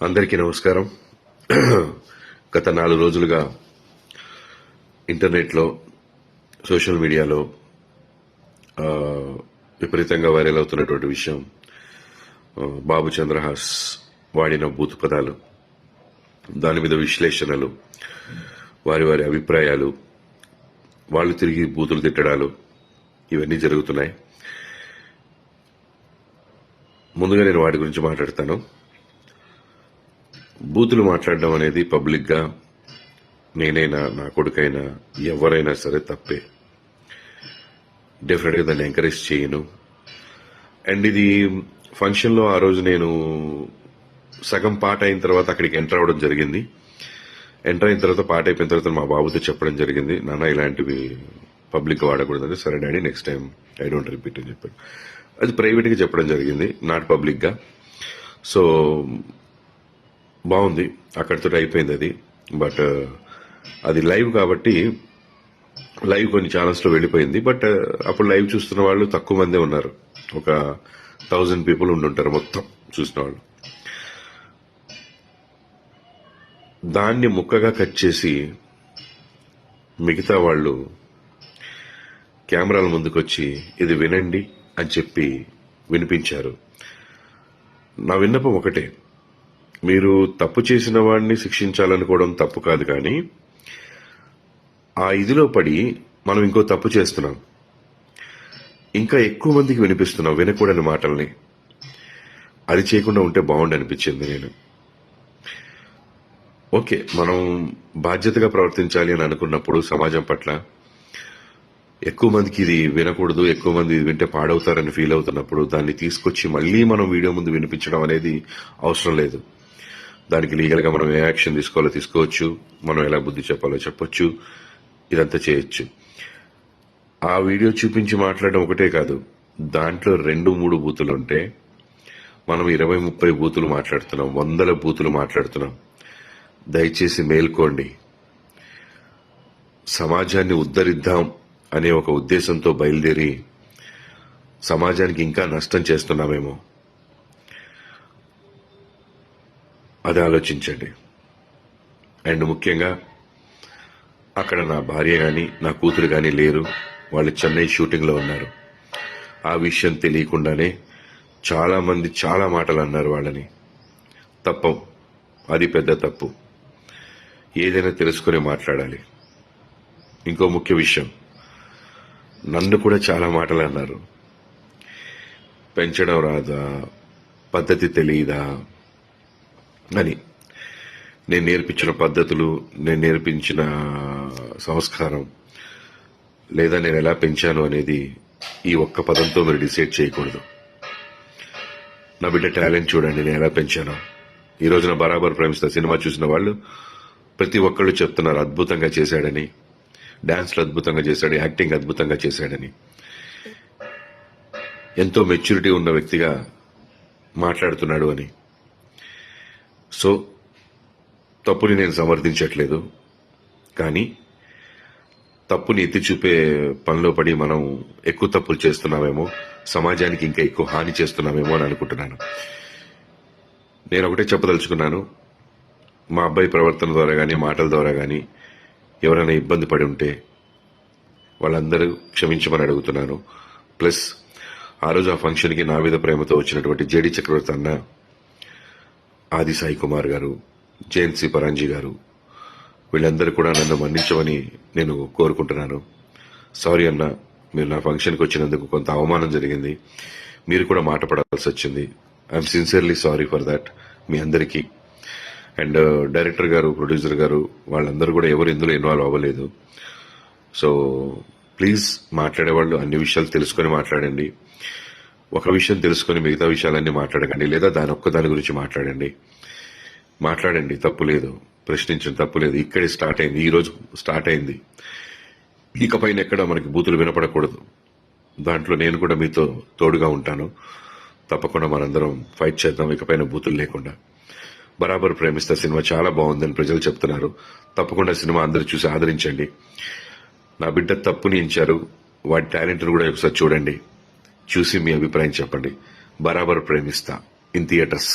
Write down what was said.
అందరికీ నమస్కారం. గత 4 రోజులుగా ఇంటర్నెట్లో, సోషల్ మీడియాలో విపరీతంగా వైరల్ అవుతున్నటువంటి విషయం బాబు చంద్రహాస్ వాడిన బూతు పదాలు, దాని మీద విశ్లేషణలు, వారి వారి అభిప్రాయాలు, వాళ్ళు తిరిగి బూతులు తిట్టడాలు, ఇవన్నీ జరుగుతున్నాయి. ముందుగా నేను వాటి గురించి మాట్లాడతాను. బూతులు మాట్లాడడం అనేది పబ్లిక్గా నేనైనా, నా కొడుకైనా, ఎవరైనా సరే తప్పే. డెఫినెట్గా దాన్ని ఎంకరేజ్ చేయను. అండ్ ఇది ఫంక్షన్లో ఆ రోజు నేను సగం పాట అయిన తర్వాత అక్కడికి ఎంటర్ అవ్వడం జరిగింది. ఎంటర్ అయిన తర్వాత పాట అయిపోయిన తర్వాత మా బాబుతో చెప్పడం జరిగింది, నాన్న ఇలాంటివి పబ్లిక్గా వాడకూడదంటే, సరే daddy next time I don't repeat అని చెప్పాడు. అది ప్రైవేట్గా చెప్పడం జరిగింది, నాట్ పబ్లిక్గా. సో బాగుంది, అక్కడితో అయిపోయింది అది. బట్ అది లైవ్ కాబట్టి లైవ్ కొన్ని ఛానల్స్లో వెళ్ళిపోయింది. బట్ అప్పుడు లైవ్ చూస్తున్న వాళ్ళు తక్కువ మందే ఉన్నారు, ఒక 1000 పీపుల్ ఉండుంటారు మొత్తం చూసిన వాళ్ళు. దాన్ని ముక్కగా కట్ చేసి మిగతా వాళ్ళు కెమెరాల ముందుకొచ్చి ఇది వినండి అని చెప్పి వినిపించారు. నా విన్నపం ఒకటే, మీరు తప్పు చేసిన వాడిని శిక్షించాలనుకోవడం తప్పు కాదు, కానీ ఆ ఇదిలో పడి మనం ఇంకో తప్పు చేస్తున్నాం, ఇంకా ఎక్కువ మందికి వినిపిస్తున్నాం వినకూడని మాటల్ని. అది చేయకుండా ఉంటే బాగుండి అనిపించింది. నేను ఓకే, మనం బాధ్యతగా ప్రవర్తించాలి అని అనుకున్నప్పుడు సమాజం పట్ల ఎక్కువ మందికి ఇది వినకూడదు, ఎక్కువ మంది ఇది వింటే పాడవుతారని ఫీల్ అవుతున్నప్పుడు దాన్ని తీసుకొచ్చి మళ్ళీ మనం వీడియో ముందు వినిపించడం అనేది అవసరం లేదు. దానికి లీగల్గా మనం ఏ యాక్షన్ తీసుకోవాలో తీసుకోవచ్చు, మనం ఎలా బుద్ధి చెప్పాలో చెప్పొచ్చు, ఇదంతా చేయొచ్చు. ఆ వీడియో చూపించి మాట్లాడడం ఒకటే కాదు, దాంట్లో 2-3 బూతులు ఉంటే మనం 20-30 బూతులు మాట్లాడుతున్నాం, 100 బూతులు మాట్లాడుతున్నాం. దయచేసి మేల్కోండి. సమాజాన్ని ఉద్ధరిద్దాం అనే ఒక ఉద్దేశంతో బయలుదేరి సమాజానికి ఇంకా నష్టం చేస్తున్నామేమో, అది ఆలోచించండి. అండ్ ముఖ్యంగా అక్కడ నా భార్య కానీ నా కూతురు కానీ లేరు, వాళ్ళు చెన్నై షూటింగ్లో ఉన్నారు. ఆ విషయం తెలియకుండానే చాలామంది చాలా మాటలు అన్నారు వాళ్ళని. తప్పు, అది పెద్ద తప్పు. ఏదైనా తెలుసుకుని మాట్లాడాలి. ఇంకో ముఖ్య విషయం, నన్ను కూడా చాలా మాటలు అన్నారు. పెంచడం రాదా, పద్ధతి తెలియదా అని. నేను నేర్పించిన పద్ధతులు, నేను నేర్పించిన సంస్కారం, లేదా నేను ఎలా పెంచాను అనేది ఈ ఒక్క పదంతో మీరు డిసైడ్ చేయకూడదు. నా బిడ్డ టాలెంట్ చూడండి, నేను ఎలా పెంచాను. ఈ రోజున బరాబర్ ప్రేమిస్తా సినిమా చూసిన వాళ్ళు ప్రతి ఒక్కళ్ళు చెప్తున్నారు అద్భుతంగా చేశాడని, డాన్స్లు అద్భుతంగా చేశాడు, యాక్టింగ్ అద్భుతంగా చేశాడని. ఎంతో మెచ్యూరిటీ ఉన్న వ్యక్తిగా మాట్లాడుతున్నాడు అని. సో తప్పుని నేను సమర్థించట్లేదు, కానీ తప్పుని ఎత్తి చూపే పనిలో పడి మనం ఎక్కువ తప్పులు చేస్తున్నామేమో, సమాజానికి ఇంకా ఎక్కువ హాని చేస్తున్నామేమో అని అనుకుంటున్నాను. నేను ఒకటే చెప్పదలుచుకున్నాను, మా అబ్బాయి ప్రవర్తన ద్వారా కానీ మాటల ద్వారా కానీ ఎవరైనా ఇబ్బంది పడి ఉంటే వాళ్ళందరూ క్షమించమని అడుగుతున్నాను. ప్లస్ ఆ రోజు ఆ ఫంక్షన్కి నా మీద ప్రేమతో వచ్చినటువంటి జేడి చక్రవర్తి అన్న, ఆది సాయి కుమార్ గారు, జయంతి పరాంజీ గారు, వీళ్ళందరూ కూడా నన్ను మన్నించమని నేను కోరుకుంటున్నాను. సారీ అన్న, మీరు నా ఫంక్షన్కి వచ్చినందుకు కొంత అవమానం జరిగింది, మీరు కూడా మాట పడాల్సి వచ్చింది. I'm sincerely sorry for that మీ అందరికీ. అండ్ డైరెక్టర్ గారు, ప్రొడ్యూసర్ గారు, వాళ్ళందరూ కూడా ఎవరు ఇందులో ఇన్వాల్వ్ అవ్వలేదు. సో ప్లీజ్ మాట్లాడేవాళ్ళు అన్ని విషయాలు తెలుసుకొని మాట్లాడండి. ఒక విషయం తెలుసుకొని మిగతా విషయాలన్నీ మాట్లాడకండి, లేదా దాని గురించి మాట్లాడండి. తప్పు లేదు, ప్రశ్నించడం తప్పు లేదు. ఇక్కడే స్టార్ట్ అయింది, ఈ రోజు స్టార్ట్ అయింది. ఇకపైన ఎక్కడ మనకి బూతులు వినపడకూడదు. దాంట్లో నేను కూడా మీతో తోడుగా ఉంటాను. తప్పకుండా మనందరం ఫైట్ చేద్దాం, ఇకపైన బూతులు లేకుండా. బరాబర్ ప్రేమిస్తా సినిమా చాలా బాగుందని ప్రజలు చెప్తున్నారు. తప్పకుండా సినిమా అందరూ చూసి ఆదరించండి. నా బిడ్డ తప్పుని ఎంచారు, వాడి టాలెంట్ను కూడా ఒకసారి చూడండి, చూసి మీ అభిప్రాయం చెప్పండి. బరాబర్ ప్రేమిస్తా ఇన్ థియేటర్స్.